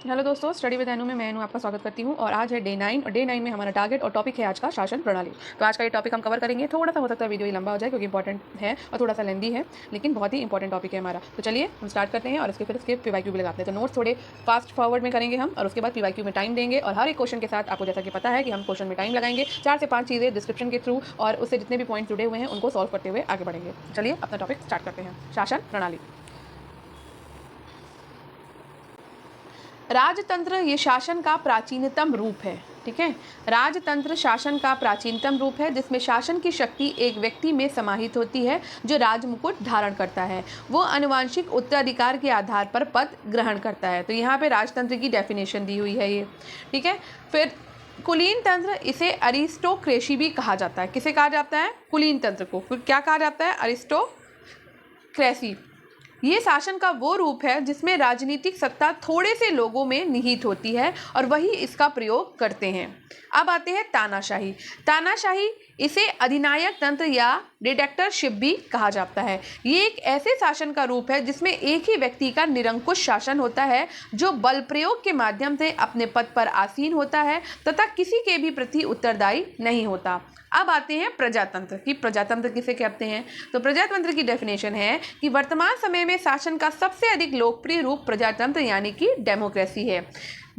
Hello दोस्तों, study with अनु में मैं अनु आपका स्वागत करती हूँ। और आज है डे 9 और डे 9 में हमारा टारगेट और टॉपिक है आज का शासन प्रणाली। तो आज का ये टॉपिक हम कवर करेंगे। थोड़ा सा हो सकता है वीडियो लंबा हो जाए क्योंकि इंपॉर्टेंट है और थोड़ा सा लेंदी है, लेकिन बहुत ही इंपॉर्टेंट टॉपिक है हमारा। तो चलिए हम स्टार्ट करते हैं और इसके PYQ भी लगाते हैं। तो नोट्स थोड़े फास्ट फॉरवर्ड में करेंगे हम और उसके बाद PYQ में टाइम देंगे। और हर एक क्वेश्चन के साथ आपको जैसा कि पता है कि हम क्वेश्चन में टाइम लगाएंगे, 4 से 5 चीज़ें डिस्क्रिप्शन के थ्रू और उससे जितने भी पॉइंट जुड़े हुए हैं उनको सॉल्व करते हुए आगे बढ़ेंगे। चलिए अपना टॉपिक स्टार्ट करते हैं। शासन प्रणाली। राजतंत्र ये शासन का प्राचीनतम रूप है। ठीक है, राजतंत्र शासन का प्राचीनतम रूप है जिसमें शासन की शक्ति एक व्यक्ति में समाहित होती है जो राजमुकुट धारण करता है। वो आनुवंशिक उत्तराधिकार के आधार पर पद ग्रहण करता है। तो यहाँ पे राजतंत्र की डेफिनेशन दी हुई है ये। ठीक है, फिर कुलीन तंत्र, इसे अरिस्टोक्रेसी भी कहा जाता है। किसे कहा जाता है? कुलीन तंत्र को। फिर क्या कहा जाता है? अरिस्टोक्रेसी। ये शासन का वो रूप है जिसमें राजनीतिक सत्ता थोड़े से लोगों में निहित होती है और वही इसका प्रयोग करते हैं। अब आते हैं तानाशाही। तानाशाही, इसे अधिनायक तंत्र या डिक्टेटरशिप भी कहा जाता है। ये एक ऐसे शासन का रूप है जिसमें एक ही व्यक्ति का निरंकुश शासन होता है जो बल प्रयोग के माध्यम से अपने पद पर आसीन होता है तथा किसी के भी प्रति उत्तरदायी नहीं होता। अब आते हैं प्रजातंत्र की। प्रजातंत्र किसे कहते हैं? तो प्रजातंत्र की डेफिनेशन है कि वर्तमान समय में शासन का सबसे अधिक लोकप्रिय रूप प्रजातंत्र यानी कि डेमोक्रेसी है।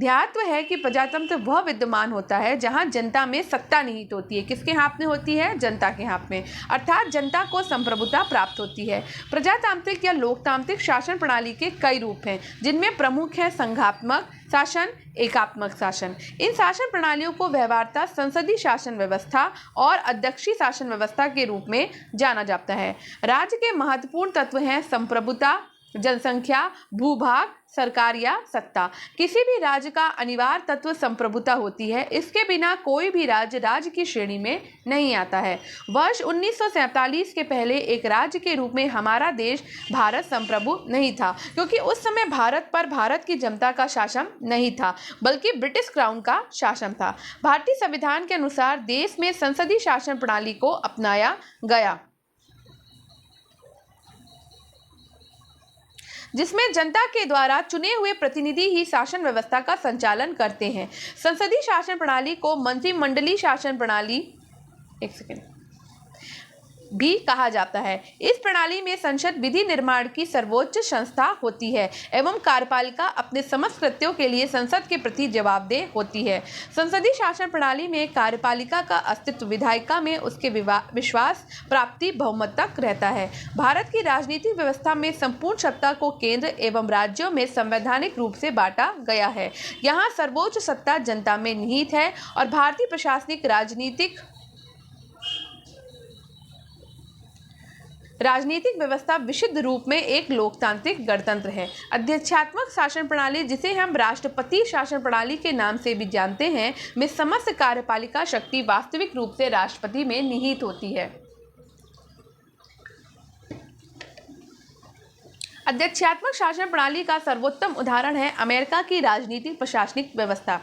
ध्यात्व है कि प्रजातंत्र वह विद्यमान होता है जहां जनता में सत्ता निहित होती है। किसके हाथ में होती है? जनता के हाथ में, अर्थात जनता को संप्रभुता प्राप्त होती है। प्रजातांत्रिक या लोकतांत्रिक शासन प्रणाली के कई रूप हैं जिनमें प्रमुख है संघात्मक शासन, एकात्मक शासन। इन शासन प्रणालियों को व्यवहारतः संसदीय शासन व्यवस्था और अध्यक्षीय शासन व्यवस्था के रूप में जाना जाता है। राज्य के महत्वपूर्ण तत्व हैं संप्रभुता, जनसंख्या, भूभाग, सरकार या सत्ता। किसी भी राज्य का अनिवार्य तत्व संप्रभुता होती है। इसके बिना कोई भी राज्य की श्रेणी में नहीं आता है। वर्ष 1947 के पहले एक राज्य के रूप में हमारा देश भारत संप्रभु नहीं था क्योंकि उस समय भारत पर भारत की जनता का शासन नहीं था बल्कि ब्रिटिश क्राउन का शासन था। भारतीय संविधान के अनुसार देश में संसदीय शासन प्रणाली को अपनाया गया जिसमें जनता के द्वारा चुने हुए प्रतिनिधि ही शासन व्यवस्था का संचालन करते हैं। संसदीय शासन प्रणाली को मंत्रिमंडलीय शासन प्रणाली भी कहा जाता है। इस प्रणाली में संसद विधि निर्माण की सर्वोच्च संस्था होती है एवं कार्यपालिका अपने समस्त कृत्यों के लिए संसद के प्रति जवाबदेह होती है। संसदीय शासन प्रणाली में कार्यपालिका का अस्तित्व विधायिका में उसके विश्वास प्राप्ति बहुमत तक रहता है। भारत की राजनीतिक व्यवस्था में संपूर्ण सत्ता को केंद्र एवं राज्यों में संवैधानिक रूप से बांटा गया है। यहाँ सर्वोच्च सत्ता जनता में निहित है और भारतीय प्रशासनिक राजनीतिक व्यवस्था विशुद्ध रूप में एक लोकतांत्रिक गणतंत्र है। अध्यक्षात्मक शासन प्रणाली, जिसे हम राष्ट्रपति शासन प्रणाली के नाम से भी जानते हैं, में समस्त कार्यपालिका शक्ति वास्तविक रूप से राष्ट्रपति में निहित होती है। अध्यक्षात्मक शासन प्रणाली का सर्वोत्तम उदाहरण है अमेरिका की राजनीतिक प्रशासनिक व्यवस्था।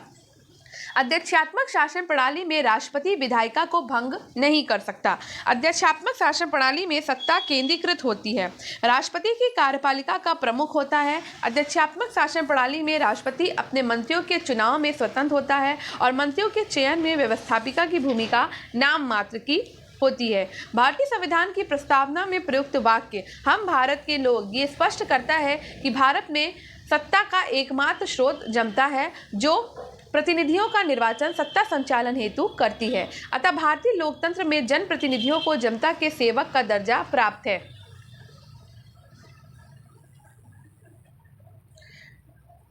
अध्यक्षात्मक शासन प्रणाली में राष्ट्रपति विधायिका को भंग नहीं कर सकता। अध्यक्षात्मक शासन प्रणाली में सत्ता केंद्रीकृत होती है। राष्ट्रपति की कार्यपालिका का प्रमुख होता है। अध्यक्षात्मक शासन प्रणाली में राष्ट्रपति अपने मंत्रियों के चुनाव में स्वतंत्र होता है और मंत्रियों के चयन में व्यवस्थापिका की भूमिका नाम मात्र की होती है। भारतीय संविधान की प्रस्तावना में प्रयुक्त वाक्य हम भारत के लोग ये स्पष्ट करता है कि भारत में सत्ता का एकमात्र स्रोत जनता है जो प्रतिनिधियों का निर्वाचन सत्ता संचालन हेतु करती है। अतः भारतीय लोकतंत्र में जनप्रतिनिधियों को जनता के सेवक का दर्जा प्राप्त है।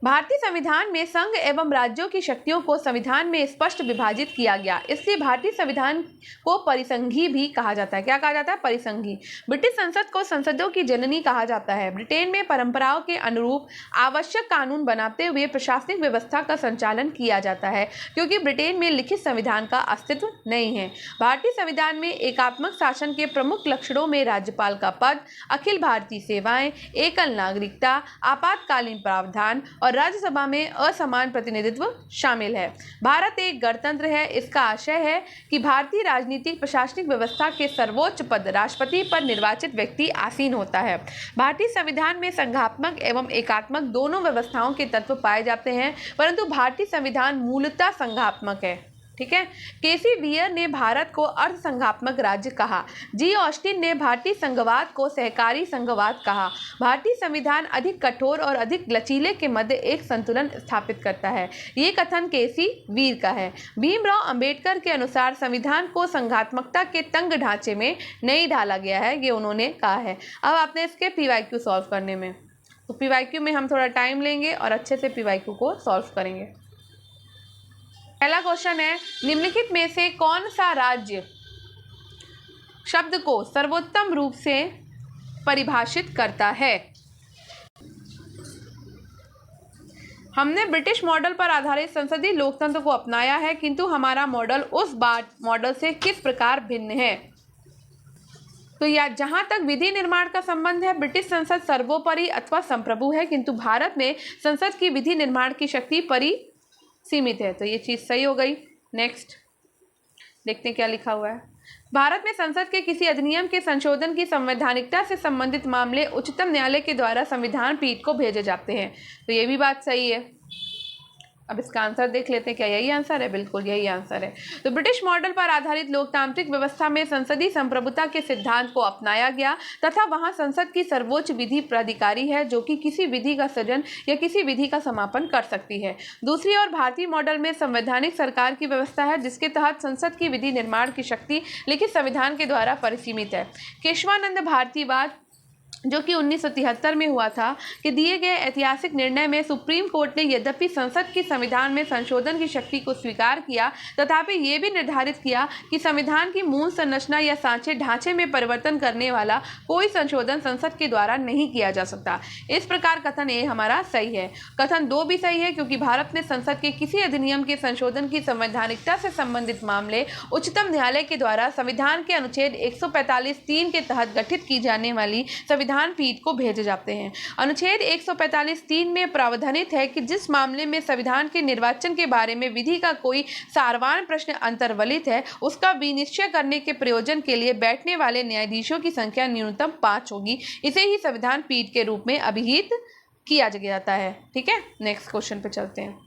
भारतीय संविधान में संघ एवं राज्यों की शक्तियों को संविधान में स्पष्ट विभाजित किया गया, इसलिए भारतीय संविधान को परिसंघी भी कहा जाता है। क्या कहा जाता है? परिसंघी। ब्रिटिश संसद को संसदों की जननी कहा जाता है। ब्रिटेन में परंपराओं के अनुरूप आवश्यक कानून बनाते हुए प्रशासनिक व्यवस्था का संचालन किया जाता है क्योंकि ब्रिटेन में लिखित संविधान का अस्तित्व नहीं है। भारतीय संविधान में एकात्मक शासन के प्रमुख लक्षणों में राज्यपाल का पद, अखिल भारतीय सेवाएं, एकल नागरिकता, आपातकालीन प्रावधान और और राज्यसभा में असमान प्रतिनिधित्व शामिल है। भारत एक गणतंत्र है। इसका आशय है कि भारतीय राजनीतिक प्रशासनिक व्यवस्था के सर्वोच्च पद राष्ट्रपति पर निर्वाचित व्यक्ति आसीन होता है। भारतीय संविधान में संघात्मक एवं एकात्मक दोनों व्यवस्थाओं के तत्व पाए जाते हैं, परंतु भारतीय संविधान मूलतः संघात्मक है। ठीक है। केसी वियर ने भारत को अर्ध संघात्मक राज्य कहा। जी ऑस्टिन ने भारतीय संघवाद को सहकारी संघवाद कहा। भारतीय संविधान अधिक कठोर और अधिक लचीले के मध्य एक संतुलन स्थापित करता है। ये कथन केसी वीर का है। भीमराव अंबेडकर के अनुसार संविधान को संघात्मकता के तंग ढांचे में नहीं ढाला गया है, ये उन्होंने कहा है। अब आपने इसके पीवाईक्यू सॉल्व करने में, तो पीवाईक्यू में हम थोड़ा टाइम लेंगे और अच्छे से पीवाईक्यू को सॉल्व करेंगे। पहला क्वेश्चन है, निम्नलिखित में से कौन सा राज्य शब्द को सर्वोत्तम रूप से परिभाषित करता है? हमने ब्रिटिश मॉडल पर आधारित संसदीय लोकतंत्र को अपनाया है, किंतु हमारा मॉडल उस मॉडल से किस प्रकार भिन्न है? तो या जहां तक विधि निर्माण का संबंध है, ब्रिटिश संसद सर्वोपरि अथवा संप्रभु है, किंतु भारत में संसद की विधि निर्माण की शक्ति सीमित है। तो ये चीज़ सही हो गई। नेक्स्ट देखते हैं क्या लिखा हुआ है। भारत में संसद के किसी अधिनियम के संशोधन की संवैधानिकता से संबंधित मामले उच्चतम न्यायालय के द्वारा संविधान पीठ को भेजे जाते हैं। तो ये भी बात सही है। अब इसका आंसर देख लेते हैं, क्या यही आंसर है? बिल्कुल यही आंसर है। तो ब्रिटिश मॉडल पर आधारित लोकतांत्रिक व्यवस्था में संसदीय संप्रभुता के सिद्धांत को अपनाया गया तथा वहां संसद की सर्वोच्च विधि प्राधिकारी है जो कि किसी विधि का सृजन या किसी विधि का समापन कर सकती है। दूसरी ओर भारतीय मॉडल में संवैधानिक सरकार की व्यवस्था है जिसके तहत संसद की विधि निर्माण की शक्ति लिखित संविधान के द्वारा परिसीमित है। केशवानंद भारतीवाद जो कि 1973 में हुआ था कि दिए गए ऐतिहासिक निर्णय में सुप्रीम कोर्ट ने यद्यपि संसद की संविधान में संशोधन की शक्ति को स्वीकार किया, तथापि ये भी निर्धारित किया कि संविधान की मूल संरचना या सांचे ढांचे में परिवर्तन करने वाला कोई संशोधन संसद के द्वारा नहीं किया जा सकता। इस प्रकार कथन ए हमारा सही है। कथन 2 भी सही है क्योंकि भारत ने संसद के किसी अधिनियम के संशोधन की संवैधानिकता से संबंधित मामले उच्चतम न्यायालय के द्वारा संविधान के अनुच्छेद 145(3) के तहत गठित की जाने वाली संविधान पीठ को भेजे जाते हैं। अनुच्छेद 145(3) में प्रावधानित है कि जिस मामले में संविधान के निर्वाचन के बारे में विधि का कोई सारवान प्रश्न अंतर्वलित है, उसका विनिश्चय करने के प्रयोजन के लिए बैठने वाले न्यायाधीशों की संख्या न्यूनतम 5 होगी। इसे ही संविधान पीठ के रूप में अभिहित किया जाता है। ठीक है, नेक्स्ट क्वेश्चन पे चलते हैं।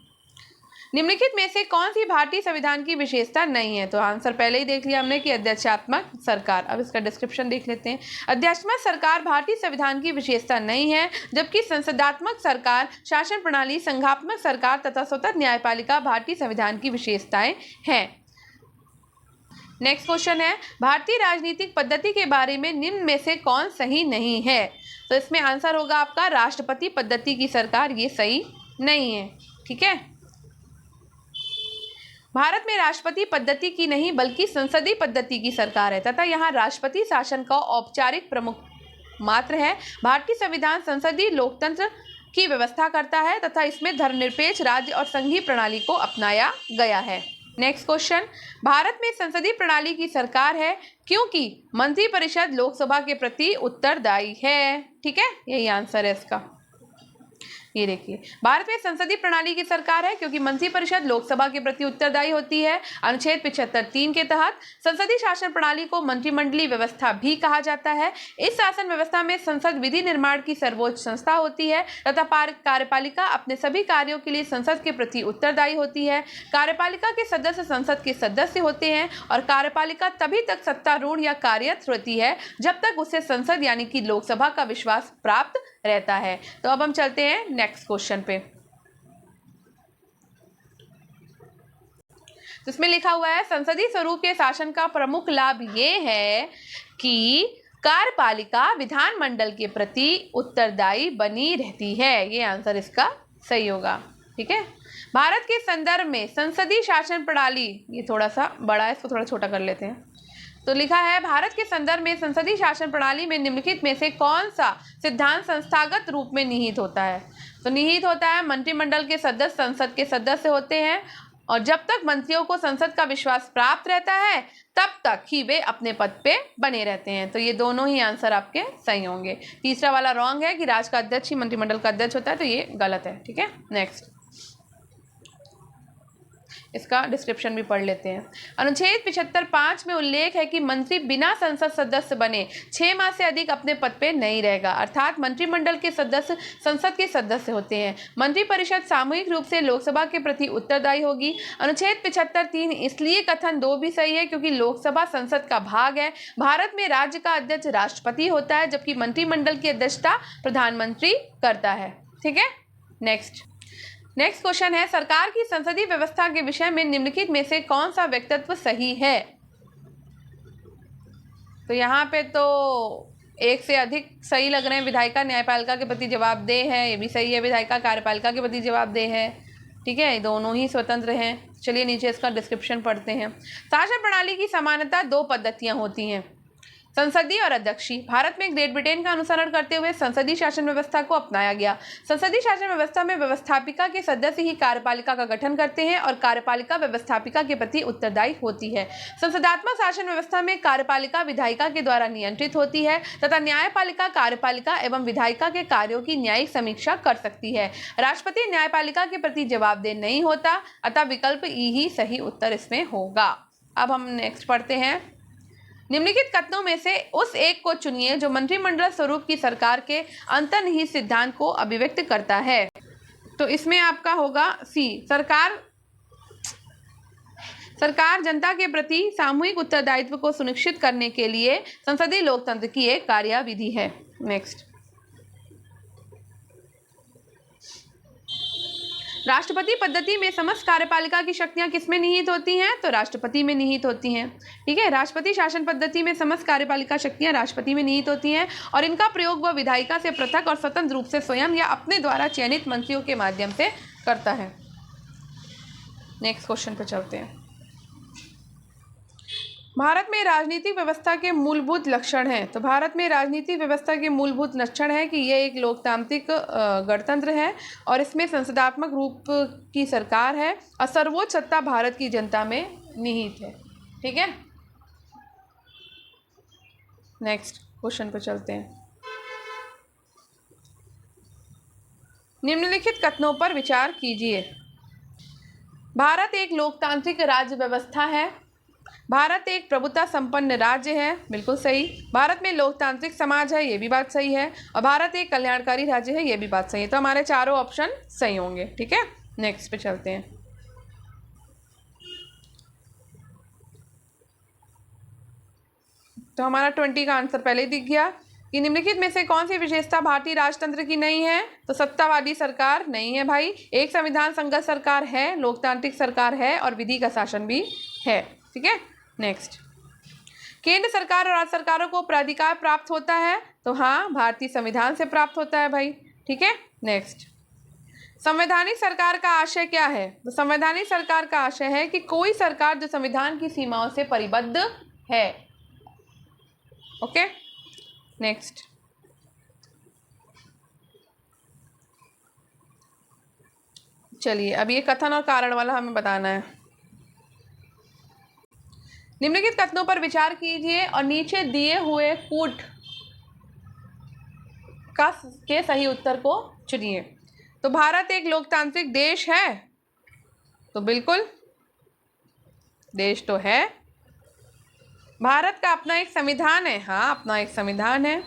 निम्नलिखित में से कौन सी भारतीय संविधान की विशेषता नहीं है? तो आंसर पहले ही देख लिया हमने कि अध्यक्षात्मक सरकार। अब इसका डिस्क्रिप्शन देख लेते हैं। अध्यक्षात्मक सरकार भारतीय संविधान की विशेषता नहीं है, जबकि संसदात्मक सरकार, शासन प्रणाली, संघात्मक सरकार तथा स्वतंत्र न्यायपालिका भारतीय संविधान की विशेषताएं हैं। नेक्स्ट क्वेश्चन है, भारतीय राजनीतिक पद्धति के बारे में निम्न में से कौन सही नहीं है? तो इसमें आंसर होगा आपका राष्ट्रपति पद्धति की सरकार, ये सही नहीं है। ठीक है, भारत में राष्ट्रपति पद्धति की नहीं बल्कि संसदीय पद्धति की सरकार है तथा यहाँ राष्ट्रपति शासन का औपचारिक प्रमुख मात्र है। भारतीय संविधान संसदीय लोकतंत्र की व्यवस्था करता है तथा इसमें धर्मनिरपेक्ष राज्य और संघीय प्रणाली को अपनाया गया है। नेक्स्ट क्वेश्चन, भारत में संसदीय प्रणाली की सरकार है क्योंकि मंत्रिपरिषद लोकसभा के प्रति उत्तरदायी है। ठीक है, यही आंसर है इसका। ये देखिए, भारत में संसदीय प्रणाली की सरकार है क्योंकि मंत्रिपरिषद लोकसभा के प्रति उत्तरदायी होती है। अनुच्छेद 75(3) के तहत संसदीय शासन प्रणाली को मंत्रिमंडलीय व्यवस्था भी कहा जाता है। इस शासन व्यवस्था में संसद विधि निर्माण की सर्वोच्च संस्था होती है तथा कार्यपालिका अपने सभी कार्यों के लिए संसद के प्रति उत्तरदायी होती है। कार्यपालिका के सदस्य संसद के सदस्य होते हैं और कार्यपालिका तभी तक सत्तारूढ़ या कार्यरत रहती है जब तक उसे संसद यानी कि लोकसभा का विश्वास प्राप्त रहता है। तो अब हम चलते हैं नेक्स्ट क्वेश्चन पे। इसमें लिखा हुआ है, संसदीय स्वरूप के शासन का प्रमुख लाभ ये है कि कार्यपालिका विधानमंडल के प्रति उत्तरदायी बनी रहती है। ये आंसर इसका सही होगा। ठीक है, भारत के संदर्भ में संसदीय शासन प्रणाली, ये थोड़ा सा बड़ा है, इसको थोड़ा छोटा कर लेते हैं। तो लिखा है, भारत के संदर्भ में संसदीय शासन प्रणाली में निम्नलिखित में से कौन सा सिद्धांत संस्थागत रूप में निहित होता है? तो निहित होता है मंत्रिमंडल के सदस्य संसद के सदस्य होते हैं और जब तक मंत्रियों को संसद का विश्वास प्राप्त रहता है तब तक ही वे अपने पद पे बने रहते हैं। तो ये दोनों ही आंसर आपके सही होंगे। तीसरा वाला रॉन्ग है कि राज्य का अध्यक्ष ही मंत्रिमंडल का अध्यक्ष होता है, तो ये गलत है। ठीक है, नेक्स्ट इसका डिस्क्रिप्शन भी पढ़ लेते हैं। अनुच्छेद 75(5) में उल्लेख है कि मंत्री बिना संसद सदस्य बने 6 माह से अधिक अपने पद पे नहीं रहेगा, अर्थात मंत्रिमंडल के सदस्य संसद के सदस्य होते हैं। मंत्रिपरिषद सामूहिक रूप से लोकसभा के प्रति उत्तरदायी होगी। अनुच्छेद 75(3) इसलिए कथन 2 भी सही है क्योंकि लोकसभा संसद का भाग है। भारत में राज्य का अध्यक्ष राष्ट्रपति होता है जबकि मंत्रिमंडल की अध्यक्षता प्रधानमंत्री करता है। ठीक है, नेक्स्ट क्वेश्चन है, सरकार की संसदीय व्यवस्था के विषय में निम्नलिखित में से कौन सा वक्तव्य सही है? तो यहाँ पे तो एक से अधिक सही लग रहे हैं। विधायिका न्यायपालिका के प्रति जवाबदेह है, ये भी सही है। विधायिका कार्यपालिका के प्रति जवाबदेह है। ठीक है, दोनों ही स्वतंत्र हैं। चलिए नीचे इसका डिस्क्रिप्शन पढ़ते हैं। शासन प्रणाली की समानता 2 पद्धतियां होती हैं, संसदीय और अध्यक्षीय। भारत में ग्रेट ब्रिटेन का अनुसरण करते हुए संसदीय शासन व्यवस्था को अपनाया गया। संसदीय शासन व्यवस्था में व्यवस्थापिका के सदस्य ही कार्यपालिका का गठन करते हैं और कार्यपालिका व्यवस्थापिका के प्रति उत्तरदायी होती है। संसदात्मक शासन व्यवस्था में कार्यपालिका विधायिका के द्वारा नियंत्रित होती है तथा न्यायपालिका कार्यपालिका एवं विधायिका के कार्यों की न्यायिक समीक्षा कर सकती है। राष्ट्रपति न्यायपालिका के प्रति जवाबदेह नहीं होता, अतः विकल्प ई ही सही उत्तर इसमें होगा। अब हम नेक्स्ट पढ़ते हैं। निम्नलिखित कथनों में से उस एक को चुनिए जो मंत्रिमंडल स्वरूप की सरकार के अंतर्निहित सिद्धांत को अभिव्यक्त करता है। तो इसमें आपका होगा सी, सरकार जनता के प्रति सामूहिक उत्तरदायित्व को सुनिश्चित करने के लिए संसदीय लोकतंत्र की एक कार्यविधि है। नेक्स्ट, राष्ट्रपति पद्धति में समस्त कार्यपालिका की शक्तियां किसमें निहित होती हैं? तो राष्ट्रपति में निहित होती हैं। ठीक है, राष्ट्रपति शासन पद्धति में समस्त कार्यपालिका शक्तियां राष्ट्रपति में निहित होती हैं और इनका प्रयोग वह विधायिका से पृथक और स्वतंत्र रूप से स्वयं या अपने द्वारा चयनित मंत्रियों के माध्यम से करता है। नेक्स्ट क्वेश्चन पर चलते हैं। भारत में राजनीतिक व्यवस्था के मूलभूत लक्षण हैं। तो भारत में राजनीतिक व्यवस्था के मूलभूत लक्षण है कि यह एक लोकतांत्रिक गणतंत्र है और इसमें संसदात्मक रूप की सरकार है और सर्वोच्च सत्ता भारत की जनता में निहित है। ठीक है, नेक्स्ट क्वेश्चन पर चलते हैं। निम्नलिखित कथनों पर विचार कीजिए। भारत एक लोकतांत्रिक राज्य व्यवस्था है। भारत एक प्रभुता संपन्न राज्य है, बिल्कुल सही। भारत में लोकतांत्रिक समाज है, ये भी बात सही है। और भारत एक कल्याणकारी राज्य है, ये भी बात सही है। तो हमारे चारों ऑप्शन सही होंगे। ठीक है, नेक्स्ट पे चलते हैं। तो हमारा 20 का आंसर पहले ही दिख गया कि निम्नलिखित में से कौन सी विशेषता भारतीय राजतंत्र की नहीं है? तो सत्तावादी सरकार नहीं है भाई। एक संविधान संगत सरकार है, लोकतांत्रिक सरकार है और विधि का शासन भी है। ठीक है, नेक्स्ट, केंद्र सरकार और राज्य सरकारों को प्राधिकार प्राप्त होता है। तो हाँ, भारतीय संविधान से प्राप्त होता है भाई। ठीक है, नेक्स्ट, संवैधानिक सरकार का आशय क्या है? तो संवैधानिक सरकार का आशय है कि कोई सरकार जो संविधान की सीमाओं से परिबद्ध है। ओके, नेक्स्ट, चलिए अब ये कथन और कारण वाला हमें बताना है। निम्नलिखित कथनों पर विचार कीजिए और नीचे दिए हुए कूट के सही उत्तर को चुनिए। तो भारत एक लोकतांत्रिक देश है, तो बिल्कुल देश तो है। भारत का अपना एक संविधान है, हाँ अपना एक संविधान है।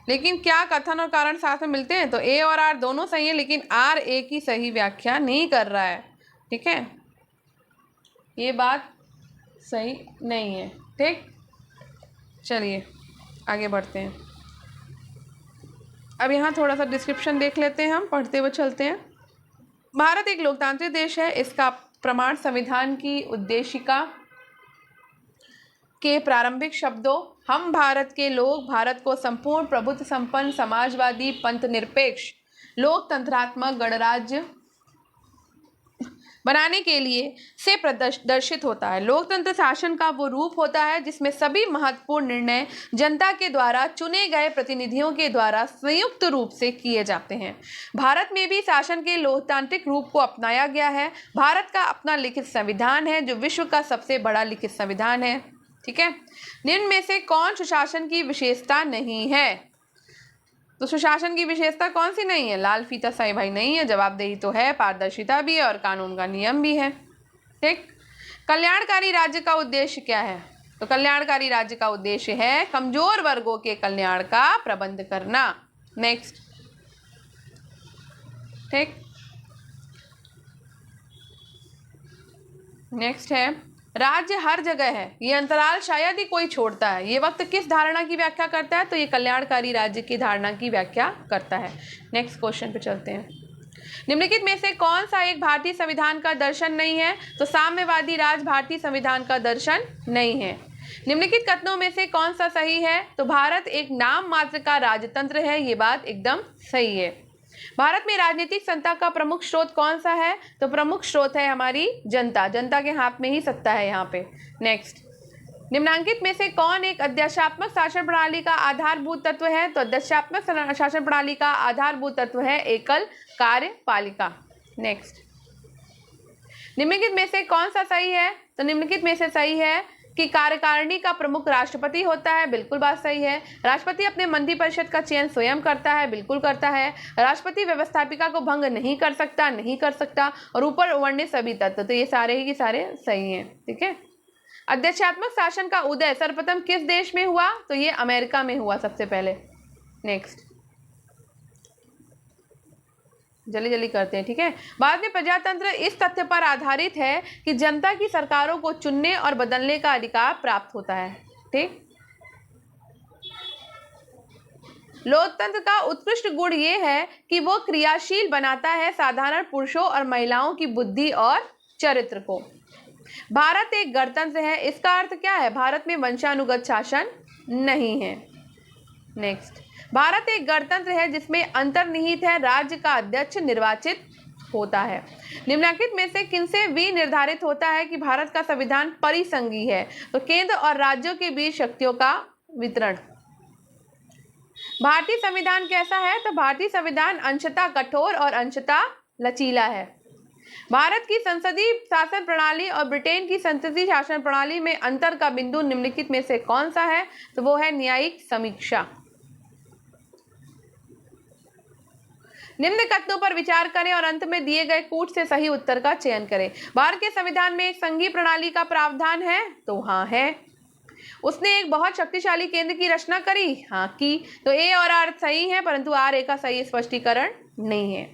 लेकिन क्या कथन और कारण साथ में मिलते हैं? तो ए और आर दोनों सही है, लेकिन आर ए की सही व्याख्या नहीं कर रहा है। ठीक है, ये बात सही नहीं है। ठीक, चलिए आगे बढ़ते हैं। अब यहाँ थोड़ा सा डिस्क्रिप्शन देख लेते हैं, हम पढ़ते हुए चलते हैं। भारत एक लोकतांत्रिक देश है। इसका प्रमाण संविधान की उद्देशिका के प्रारंभिक शब्दों हम भारत के लोग भारत को संपूर्ण प्रभुत्व संपन्न समाजवादी पंथ निरपेक्ष लोकतंत्रात्मक गणराज्य बनाने के लिए से प्रदर्शित होता है। लोकतंत्र शासन का वो रूप होता है जिसमें सभी महत्वपूर्ण निर्णय जनता के द्वारा चुने गए प्रतिनिधियों के द्वारा संयुक्त रूप से किए जाते हैं। भारत में भी शासन के लोकतांत्रिक रूप को अपनाया गया है। भारत का अपना लिखित संविधान है जो विश्व का सबसे बड़ा लिखित संविधान है। ठीक है, निम्न में से कौन सुशासन की विशेषता नहीं है? तो सुशासन की विशेषता कौन सी नहीं है? लाल फीता सही भाई नहीं है, जवाबदेही तो है, पारदर्शिता भी है और कानून का नियम भी है। ठीक, कल्याणकारी राज्य का उद्देश्य क्या है? तो कल्याणकारी राज्य का उद्देश्य है कमजोर वर्गों के कल्याण का प्रबंध करना। नेक्स्ट, ठीक, नेक्स्ट है राज्य हर जगह है, ये अंतराल शायद ही कोई छोड़ता है। ये वक्त किस धारणा की व्याख्या करता है? तो ये कल्याणकारी राज्य की धारणा की व्याख्या करता है। नेक्स्ट क्वेश्चन पे चलते हैं। निम्नलिखित में से कौन सा एक भारतीय संविधान का दर्शन नहीं है? तो साम्यवादी राज भारतीय संविधान का दर्शन नहीं है। निम्नलिखित कथनों में से कौन सा सही है? तो भारत एक नाम मात्र का राजतंत्र है, ये बात एकदम सही है। भारत में राजनीतिक सत्ता का प्रमुख स्रोत कौन सा है? तो प्रमुख स्रोत है हमारी जनता, जनता के हाथ में ही सत्ता है यहाँ पे। नेक्स्ट, निम्नांकित में से कौन एक अध्यक्षात्मक शासन प्रणाली का आधारभूत तत्व है? तो अध्यक्षात्मक शासन प्रणाली का आधारभूत तत्व है एकल कार्यपालिका। नेक्स्ट, निम्नलिखित में से कौन सा सही है? तो निम्नलिखित में से सही है कि कार्यकारिणी का प्रमुख राष्ट्रपति होता है, बिल्कुल बात सही है। राष्ट्रपति अपने मंत्रिपरिषद का चयन स्वयं करता है, बिल्कुल करता है। राष्ट्रपति व्यवस्थापिका को भंग नहीं कर सकता, नहीं कर सकता। और ऊपर वर्णित सभी तत्व, तो ये सारे ही के सारे सही हैं। ठीक है, अध्यक्षात्मक शासन का उदय सर्वप्रथम किस देश में हुआ? तो ये अमेरिका में हुआ सबसे पहले। नेक्स्ट, जल्दी जल्दी करते हैं। ठीक है, बाद में प्रजातंत्र इस तथ्य पर आधारित है कि जनता की सरकारों को चुनने और बदलने का अधिकार प्राप्त होता है। ठीक, लोकतंत्र का उत्कृष्ट गुण यह है कि वो क्रियाशील बनाता है साधारण पुरुषों और महिलाओं की बुद्धि और चरित्र को। भारत एक गणतंत्र है, इसका अर्थ क्या है? भारत में वंशानुगत शासन नहीं है। नेक्स्ट, भारत एक गणतंत्र है जिसमें अंतर्निहित है राज्य का अध्यक्ष निर्वाचित होता है। निम्नलिखित में से किनसे भी निर्धारित होता है कि भारत का संविधान परिसंघीय है? तो केंद्र और राज्यों के बीच शक्तियों का वितरण। भारतीय संविधान कैसा है? तो भारतीय संविधान अंशतः कठोर और अंशतः लचीला है। भारत की संसदीय शासन प्रणाली और ब्रिटेन की संसदीय शासन प्रणाली में अंतर का बिंदु निम्नलिखित में से कौन सा है? तो वो है न्यायिक समीक्षा। निम्न कथनों पर विचार करें और अंत में दिए गए कूट से सही उत्तर का चयन करें। भारत के संविधान में एक संघीय प्रणाली का प्रावधान है? तो हाँ है। उसने एक बहुत शक्तिशाली केंद्र की रचना करी? हाँ की। तो ए और आर सही है, परंतु आर ए का सही स्पष्टीकरण नहीं है।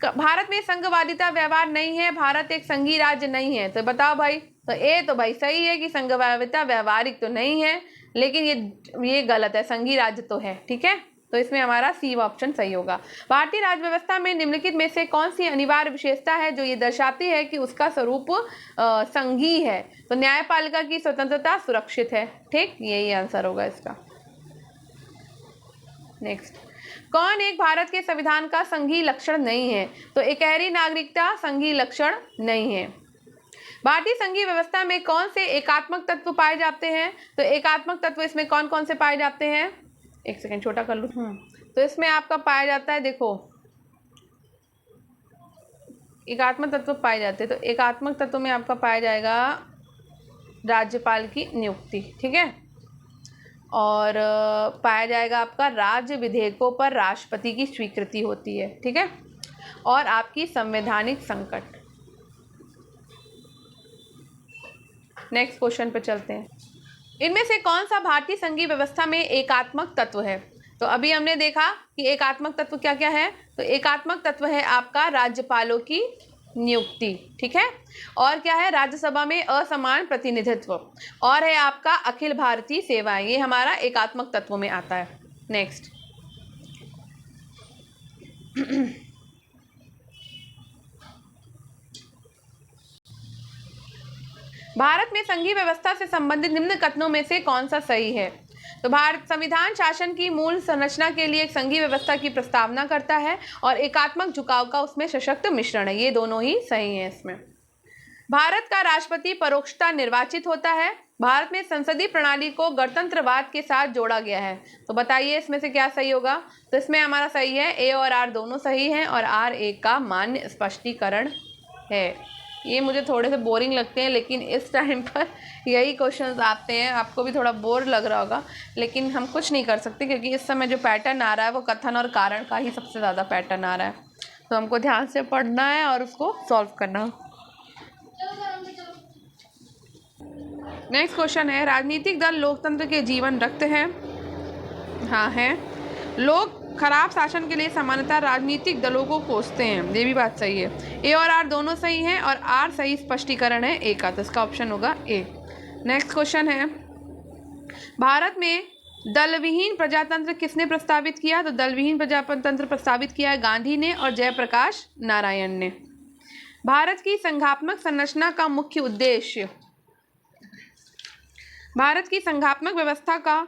भारत में संघवादिता व्यवहार नहीं है, भारत एक संघीय राज्य नहीं है। तो बताओ भाई, तो ए तो भाई सही है कि संघवादिता व्यवहारिक तो नहीं है, लेकिन ये गलत है, संघीय राज्य तो है। ठीक है, तो इसमें हमारा सी ऑप्शन सही होगा। भारतीय राज्य व्यवस्था में निम्नलिखित में से कौन सी अनिवार्य विशेषता है जो ये दर्शाती है कि उसका स्वरूप संघीय है? तो न्यायपालिका की स्वतंत्रता सुरक्षित है। ठीक, यही आंसर होगा इसका। नेक्स्ट, कौन एक भारत के संविधान का संघीय लक्षण नहीं है? तो एकहरी नागरिकता संघीय लक्षण नहीं है। भारतीय संघीय व्यवस्था में कौन से एकात्मक तत्व पाए जाते हैं? तो एकात्मक तत्व इसमें कौन कौन से पाए जाते हैं? एक सेकंड छोटा कर लूँ। तो इसमें आपका पाया जाता है, देखो एकात्मक तत्व पाए जाते हैं। तो एकात्मक तत्व में आपका पाया जाएगा राज्यपाल की नियुक्ति। ठीक है, और पाया जाएगा आपका राज्य विधेयकों पर राष्ट्रपति की स्वीकृति होती है। ठीक है, और आपकी संवैधानिक संकट। नेक्स्ट क्वेश्चन पे चलते हैं। इनमें से कौन सा भारतीय संघीय व्यवस्था में एकात्मक तत्व है? तो अभी हमने देखा कि एकात्मक तत्व क्या क्या है। तो एकात्मक तत्व है आपका राज्यपालों की नियुक्ति। ठीक है, और क्या है? राज्यसभा में असमान प्रतिनिधित्व, और है आपका अखिल भारतीय सेवाएं। ये हमारा एकात्मक तत्व में आता है। नेक्स्ट, भारत में संघीय व्यवस्था से संबंधित निम्न कथनों में से कौन सा सही है? तो भारत संविधान शासन की मूल संरचना के लिए एक संघीय व्यवस्था की प्रस्तावना करता है और एकात्मक झुकाव का उसमें सशक्त मिश्रण है। ये दोनों ही सही है इसमें। भारत का राष्ट्रपति परोक्षता निर्वाचित होता है। भारत में संसदीय प्रणाली को गणतंत्रवाद के साथ जोड़ा गया है। तो बताइए इसमें से क्या सही होगा। तो इसमें हमारा सही है ए और आर दोनों सही हैं और आर एक का मान्य स्पष्टीकरण है। ये मुझे थोड़े से बोरिंग लगते हैं, लेकिन इस टाइम पर यही क्वेश्चंस आते हैं। आपको भी थोड़ा बोर लग रहा होगा, लेकिन हम कुछ नहीं कर सकते क्योंकि इस समय जो पैटर्न आ रहा है वो कथन और कारण का ही सबसे ज़्यादा पैटर्न आ रहा है। तो हमको ध्यान से पढ़ना है और उसको सॉल्व करना। नेक्स्ट क्वेश्चन है, राजनीतिक दल लोकतंत्र के जीवन रक्त है। हाँ है। लोग खराब शासन के लिए सामान्यतः राजनीतिक दलों को कोसते हैं। ये भी बात सही है। ए और आर दोनों सही हैं और आर सही स्पष्टीकरण है ए का, तो इसका ऑप्शन होगा ए। नेक्स्ट क्वेश्चन है, भारत में दलविहीन प्रजातंत्र किसने प्रस्तावित किया। तो दलविहीन प्रजातंत्र प्रस्तावित किया है गांधी ने और जयप्रकाश नारायण ने। भारत की संघात्मक संरचना का मुख्य उद्देश्य, भारत की संघात्मक व्यवस्था का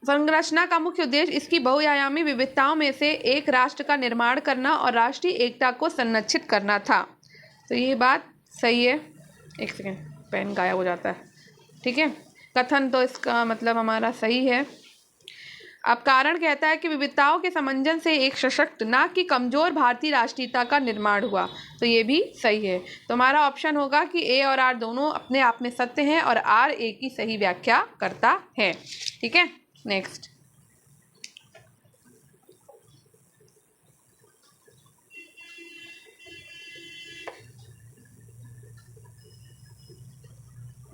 संरचना का मुख्य उद्देश्य इसकी बहुआयामी विविधताओं में से एक राष्ट्र का निर्माण करना और राष्ट्रीय एकता को संरक्षित करना था। तो ये बात सही है। एक सेकेंड, पेन गायब हो जाता है। ठीक है, कथन तो इसका मतलब हमारा सही है। अब कारण कहता है कि विविधताओं के समंजन से एक सशक्त ना कि कमजोर भारतीय राष्ट्रीयता का निर्माण हुआ। तो ये भी सही है। तो हमारा ऑप्शन होगा कि ए और आर दोनों अपने आप में सत्य हैं और आर ए की सही व्याख्या करता है। ठीक है, नेक्स्ट।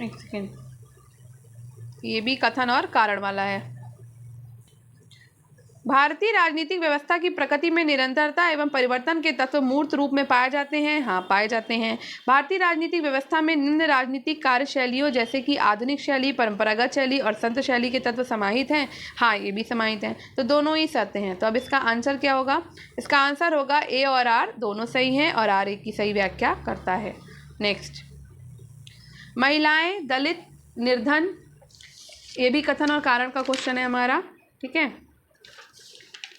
एक सेकेंड, ये भी कथन और कारण वाला है। भारतीय राजनीतिक व्यवस्था की प्रकृति में निरंतरता एवं परिवर्तन के तत्व मूर्त रूप में पाए जाते हैं। हाँ, पाए जाते हैं। भारतीय राजनीतिक व्यवस्था में निम्न राजनीतिक कार्यशैलियों जैसे कि आधुनिक शैली, परंपरागत शैली और संत शैली के तत्व समाहित हैं। हाँ, ये भी समाहित हैं। तो दोनों ही सत्य हैं। तो अब इसका आंसर क्या होगा। इसका आंसर होगा ए और आर दोनों सही हैं और आर ए की सही व्याख्या करता है। नेक्स्ट, महिलाएं, दलित, निर्धन, ये भी कथन और कारण का क्वेश्चन है हमारा। ठीक है,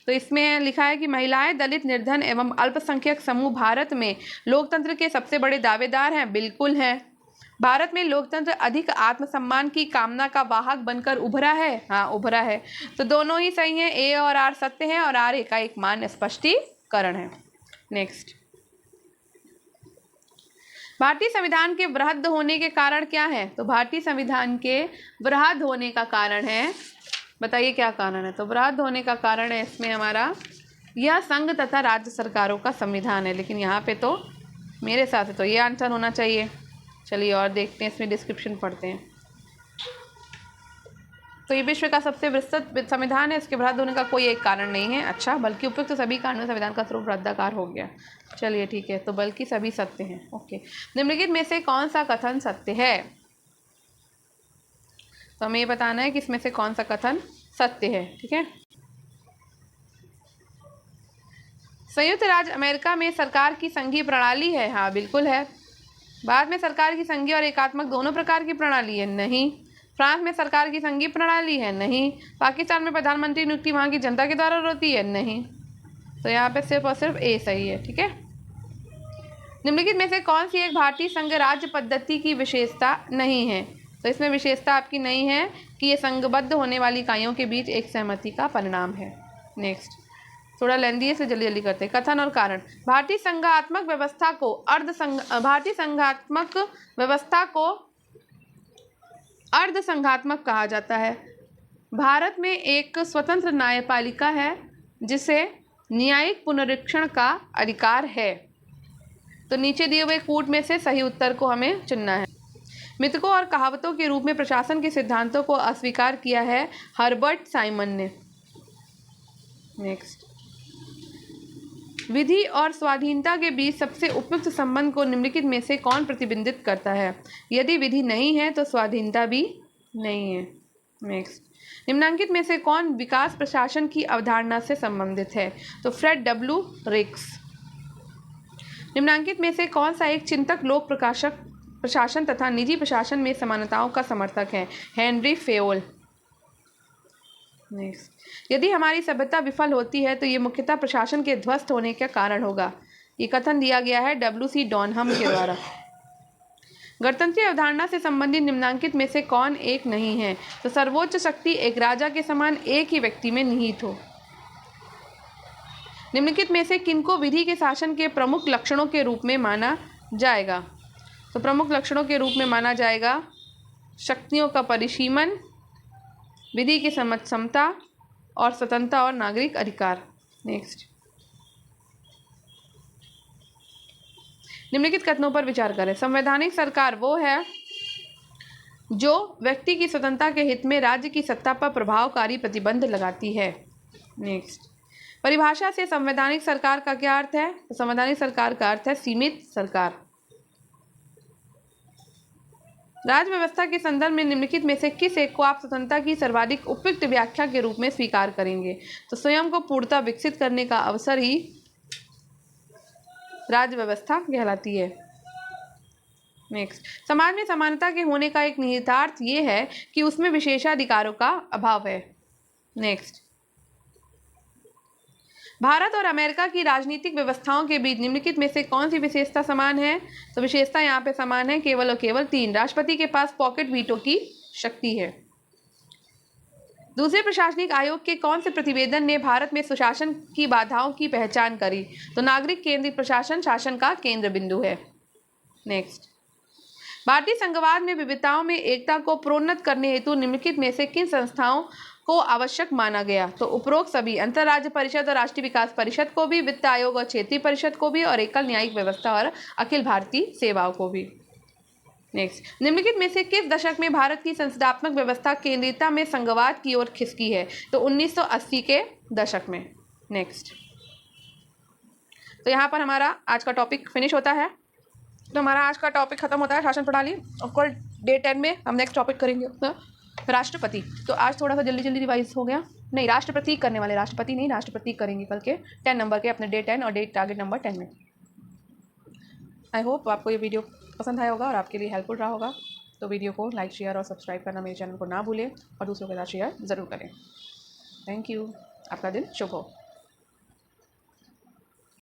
तो इसमें लिखा है कि महिलाएं, दलित, निर्धन एवं अल्पसंख्यक समूह भारत में लोकतंत्र के सबसे बड़े दावेदार हैं। बिल्कुल है। भारत में लोकतंत्र अधिक आत्मसम्मान की कामना का वाहक बनकर उभरा है। हाँ, उभरा है। तो दोनों ही सही हैं। ए और आर सत्य हैं और आर ए का एक मान्य स्पष्टीकरण है। नेक्स्ट, भारतीय संविधान के वृहद होने के कारण क्या है। तो भारतीय संविधान के वृहद होने का कारण है, बताइए क्या कारण है। तो वृहद होने का कारण है इसमें हमारा, यह संघ तथा राज्य सरकारों का संविधान है। लेकिन यहाँ पे तो मेरे हिसाब से तो ये आंसर होना चाहिए। चलिए और देखते हैं, इसमें डिस्क्रिप्शन पढ़ते हैं। तो ये विश्व का सबसे विस्तृत संविधान है। इसके वृहद होने का कोई एक कारण नहीं है। अच्छा, बल्कि उपयुक्त तो सभी कारणों संविधान का स्वरूप वृहदाकार हो गया। चलिए ठीक है, तो बल्कि सभी सत्य हैं। ओके, निम्नलिखित में से कौन सा कथन सत्य है। तो हमें ये बताना है कि इसमें से कौन सा कथन सत्य है। ठीक है, संयुक्त राज्य अमेरिका में सरकार की संघीय प्रणाली है। हाँ, बिल्कुल है। भारत में सरकार की संघीय और एकात्मक दोनों प्रकार की प्रणाली है। नहीं। फ्रांस में सरकार की संघीय प्रणाली है। नहीं। पाकिस्तान में प्रधानमंत्री नियुक्ति वहाँ की जनता के द्वारा होती है। नहीं। तो यहाँ पे सिर्फ और सिर्फ ए सही है। ठीक है, निम्नलिखित में से कौन सी एक भारतीय संघ राज्य पद्धति की विशेषता नहीं है। तो इसमें विशेषता आपकी नहीं है कि ये संघबद्ध होने वाली इकाइयों के बीच एक सहमति का परिणाम है। नेक्स्ट, थोड़ा लेंदी है, से जल्दी जल्दी करते हैं। कथन और कारण, भारतीय संघात्मक व्यवस्था को अर्ध संघात्मक कहा जाता है। भारत में एक स्वतंत्र न्यायपालिका है जिसे न्यायिक पुनरीक्षण का अधिकार है। तो नीचे दिए हुए कूट में से सही उत्तर को हमें चुनना है। मिथकों और कहावतों के रूप में प्रशासन के सिद्धांतों को अस्वीकार किया है हर्बर्ट साइमन ने। नेक्स्ट, विधि और स्वाधीनता के बीच सबसे उपयुक्त संबंध को निम्नलिखित में से कौन प्रतिबिंबित करता है। यदि विधि नहीं है तो स्वाधीनता भी नहीं है। नेक्स्ट, निम्नांकित में से कौन विकास प्रशासन की अवधारणा से संबंधित है। तो फ्रेड डब्ल्यू रिक्स। निम्नांकित में से कौन सा एक चिंतक लोक प्रशासन तथा निजी प्रशासन में समानताओं का समर्थक है। Henry Fayol. नेक्स्ट, यदि हमारी सभ्यता विफल होती है तो ये मुख्यतः प्रशासन के ध्वस्त होने का कारण होगा। ये कथन दिया गया है W.C. डॉनहम के द्वारा। गणतंत्रीय अवधारणा से संबंधित निम्नांकित में से कौन एक नहीं है? तो सर्वोच्च शक्ति एक राजा के समान एक ही व्यक्ति में निहित हो। निम्नलिखित में से किनको विधि के शासन के प्रमुख लक्षणों के रूप में माना जाएगा? तो प्रमुख लक्षणों के रूप में माना जाएगा शक्तियों का परिसीमन, विधि की समता और स्वतंत्रता और नागरिक अधिकार। नेक्स्ट, निम्नलिखित कथनों पर विचार करें। संवैधानिक सरकार वो है जो व्यक्ति की स्वतंत्रता के हित में राज्य की सत्ता पर प्रभावकारी प्रतिबंध लगाती है। नेक्स्ट, परिभाषा से संवैधानिक सरकार का क्या अर्थ है? तो संवैधानिक सरकार का अर्थ है सीमित सरकार। राज्य व्यवस्था के संदर्भ में निम्नलिखित में से किस एक को आप स्वतंत्रता की सर्वाधिक उपयुक्त व्याख्या के रूप में स्वीकार करेंगे? तो स्वयं को पूर्णतः विकसित करने का अवसर ही राज्य व्यवस्था कहलाती है। नेक्स्ट, समाज में समानता के होने का एक निहितार्थ ये है कि उसमें विशेषाधिकारों का अभाव है। नेक्स्ट, भारत और अमेरिका की राजनीतिक व्यवस्थाओं के बीच निम्नलिखित में से कौन सी विशेषता समान है? तो विशेषता यहाँ पे समान है केवल और केवल 3। राष्ट्रपति के पास पॉकेट वीटो की शक्ति है। दूसरे प्रशासनिक आयोग के कौन से प्रतिवेदन ने भारत में सुशासन की बाधाओं की पहचान करी? तो नागरिक केंद्रित प्रशासन शासन का केंद्र बिंदु है। नेक्स्ट, भारतीय संघवाद में विविधताओं में एकता को प्रोन्नत करने हेतु निम्नलिखित में से किन संस्थाओं को आवश्यक माना गया? तो उपरोक्त सभी, अंतरराज्य परिषद और राष्ट्रीय विकास परिषद को भी, वित्त आयोग और क्षेत्रीय परिषद को भी, और एकल न्यायिक व्यवस्था और अखिल भारतीय सेवाओं को भी। नेक्स्ट, निम्नलिखित में से किस दशक में भारत की संसदात्मक व्यवस्था केंद्रीयता में संघवाद की ओर खिसकी है? तो 1980 के दशक में। नेक्स्ट, तो यहाँ पर हमारा आज का टॉपिक फिनिश होता है। तो हमारा आज का टॉपिक खत्म होता है शासन प्रणाली। और कल डे 10 में हम नेक्स्ट टॉपिक करेंगे राष्ट्रपति। तो आज थोड़ा सा जल्दी जल्दी रिवाइज हो गया। नहीं, राष्ट्रपति करने वाले, राष्ट्रपति नहीं, राष्ट्रपति करेंगे कल के 10 नंबर के अपने डे 10 और डे टारगेट नंबर 10 में। आई होप आपको ये वीडियो पसंद आया होगा और आपके लिए हेल्पफुल रहा होगा। तो वीडियो को लाइक, शेयर और सब्सक्राइब करना मेरे चैनल को ना भूलें और दूसरों के साथ शेयर ज़रूर करें। Thank you. आपका दिन शुभ हो।